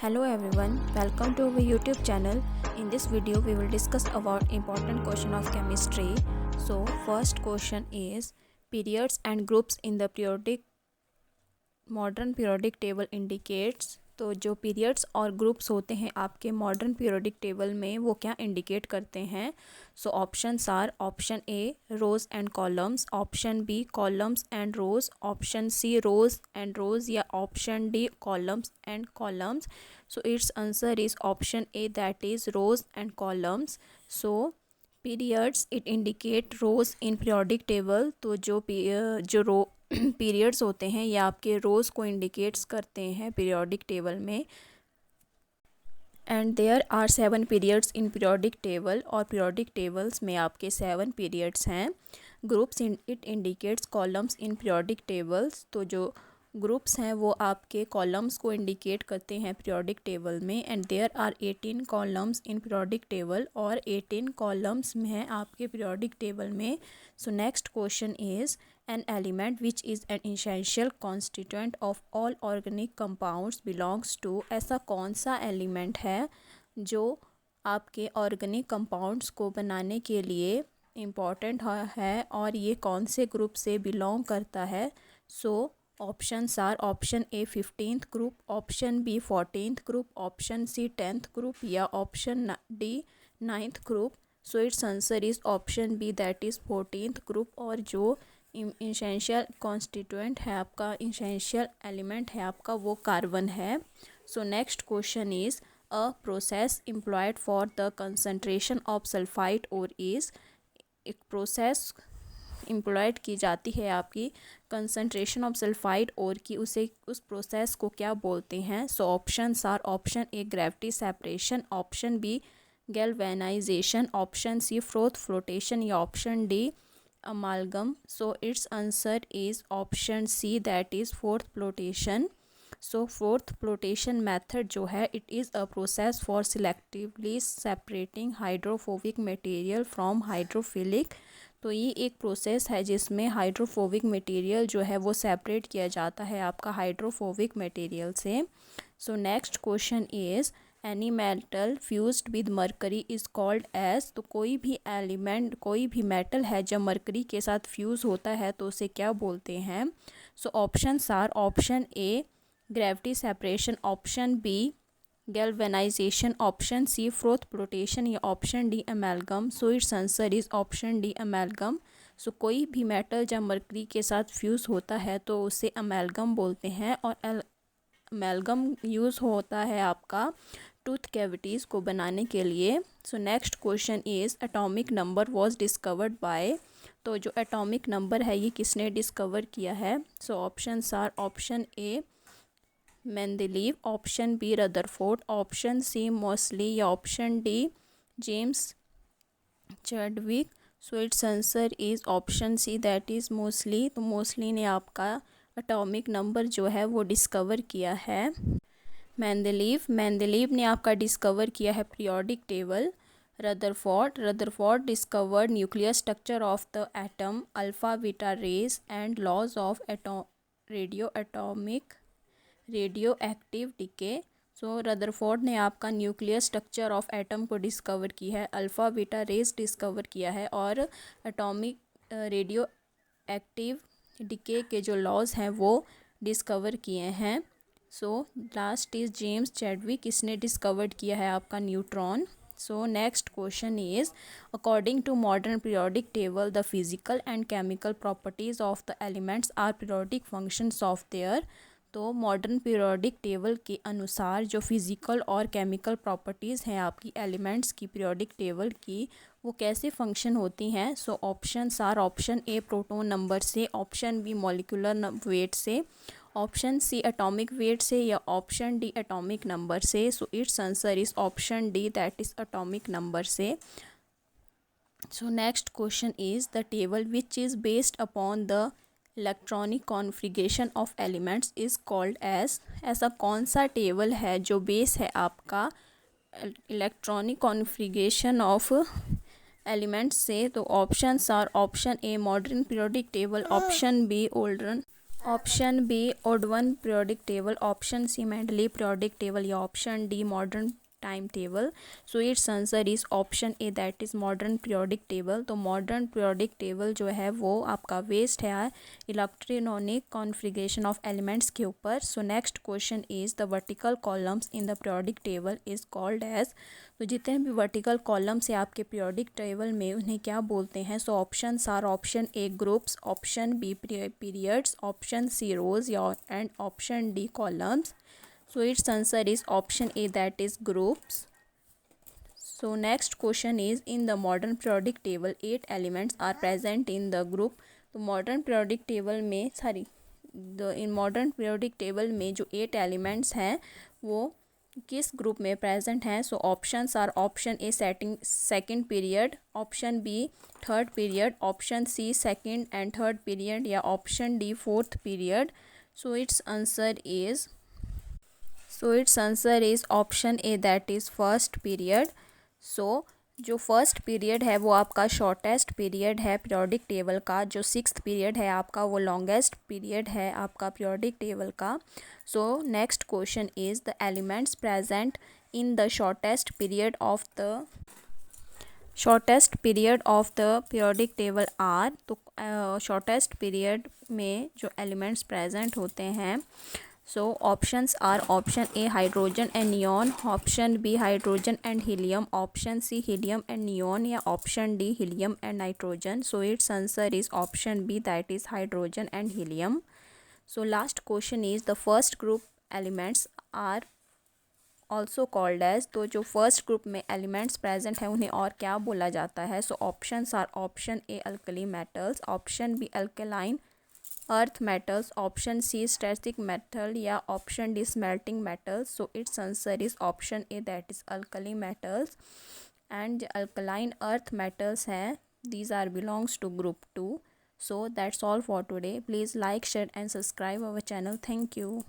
Hello everyone, welcome to our YouTube channel. In this video we will discuss about important question of chemistry. So first question is periods and groups in the modern periodic table indicates। तो जो periods और groups होते हैं आपके modern periodic table में वो क्या indicate करते हैं। So options are option A rows and columns, option B columns and rows, option C rows and rows या option D columns and columns. So it's answer is option A that is rows and columns. So periods it indicate rows in periodic table. तो जो periods होते हैं ये आपके रोज़ को indicates करते हैं पीरियोडिक टेबल में। And there are 7 periods in periodic table, और पीरियोडिक टेबल्स में आपके 7 पीरियड्स हैं। Groups it indicates columns in periodic tables. तो जो ग्रुप्स हैं वो आपके कॉलम्स को इंडिकेट करते हैं पीरियोडिक टेबल में। And there are 18 columns in periodic table, और 18 कॉलम्स में हैं आपके पीरियोडिक टेबल में। So next question is an element which is an essential constituent of all organic compounds belongs to। ऐसा कौन सा एलिमेंट है जो आपके ऑर्गेनिक कंपाउंड्स को बनाने के लिए इम्पॉर्टेंट है और ये कौन से ग्रुप से बिलोंग करता है। So options are option A 15th group, option B 14th group, option C 10th group या option D 9th group. So it's answer is option B that is 14th group. और जो essential constituent है आपका, essential element है आपका, वो carbon है। सो next question is a process employed for the concentration of sulphide और इज़। एक प्रोसेस एम्प्लॉयड की जाती है आपकी कंसंट्रेशन ऑफ सल्फाइड और की, उस प्रोसेस को क्या बोलते हैं। So options are option A gravity separation, option B galvanization, option C froth flotation या option D amalgam। So its answer is option C that is fourth flotation। So fourth flotation method जो है it is a process for selectively separating hydrophobic material from hydrophilic। तो ये एक process है जिसमें hydrophobic material जो है वो सेपरेट किया जाता है आपका हाइड्रोफोबिक मटेरियल से। So next question is any metal fused with mercury is called as. तो कोई भी एलिमेंट, कोई भी मेटल है जब मरकरी के साथ फ्यूज़ होता है तो उसे क्या बोलते हैं। So options are option A gravity separation, option B galvanization, option C froth flotation या option D amalgam. So it's answer is option D amalgam. So कोई भी मेटल जब मरकरी के साथ फ्यूज़ होता है तो उसे अमेलगम बोलते हैं। और अमेलगम यूज़ होता है आपका टूथ कैविटीज़ को बनाने के लिए। सो next question is atomic number was discovered by. तो जो एटॉमिक नंबर है ये किसने डिस्कवर किया है। So options are option A Mendeleev, option B Rutherford, option C Moseley या option D James Chadwick. So it's answer is option C that is Moseley. तो Moseley ने आपका एटॉमिक नंबर जो है वो डिस्कवर किया है। मेंडेलीव ने आपका डिस्कवर किया है periodic table. Rutherford discovered nuclear structure of the atom, alpha beta rays and laws of radioactive decay. So Rutherford ने आपका न्यूक्लियर स्ट्रक्चर ऑफ एटम को डिस्कवर की है, अल्फ़ा बीटा रेज डिस्कवर किया है और एटॉमिक रेडियो एक्टिव डिके के जो लॉज हैं वो डिस्कवर किए हैं। So last is James Chadwick, इसने डिस्कवर्ड किया है आपका neutron. So next question is according to modern periodic table the physical and chemical properties of the elements are periodic functions of their. तो modern periodic table के अनुसार जो physical और chemical properties हैं आपकी एलिमेंट्स की पीरियोडिक टेबल की, वो कैसे फंक्शन होती हैं। So options are option A proton number से, ऑप्शन बी मॉलिक्यूलर वेट से, ऑप्शन सी एटॉमिक वेट से या ऑप्शन डी एटॉमिक नंबर से। So it's answer is option D that is atomic number से। So next question is the table which is based upon the electronic configuration of elements is called as. ऐसा कौन सा table है जो base है आपका electronic configuration of elements से। तो options are option A modern periodic table, option B older option B odd one periodic table, option C Mendeleev periodic table या option D modern time table. So it's answer is option A, that is modern periodic table. तो modern periodic table जो है वो आपका waste है electronic configuration of elements के ऊपर। So next question is the vertical columns in the periodic table is called as. तो जितने भी वर्टिकल कॉलम्स है आपके पीरियोडिक टेबल में उन्हें क्या बोलते हैं? So options are option A groups, option B periods, option C rows या and option D columns. So its answer is option A, that is groups. So next question is, in the modern periodic table 8 elements are present in the group। तो modern periodic table में in modern periodic table में जो 8 elements हैं वो किस group में present हैं? So options are option A second period, option B third period, option C second and third period या option D fourth period. So it's answer is option A, that is first period. So जो first period है वो आपका shortest period है periodic table का, जो sixth period है आपका वो लॉन्गेस्ट पीरियड है आपका पीरियोडिक टेबल का। So next question is the elements present in the shortest period of the periodic table are. तो शॉर्टेस्ट पीरियड में जो एलिमेंट्स प्रेजेंट होते हैं, so options are option A hydrogen and neon, option B hydrogen and helium, option C helium and neon या option D helium and nitrogen. So it's answer is option B, that is hydrogen and helium. So last question is the first group elements are also called as. तो जो first group में elements present हैं उन्हें और क्या बोला जाता है? So options are option A alkali metals, option B alkaline earth metals, option C static metal या option D smelting metals. So it's answer is option A, that is alkali metals. And alkaline earth metals हैं, these are belongs to group 2। So that's all for today. Please like, share and subscribe our channel. Thank you.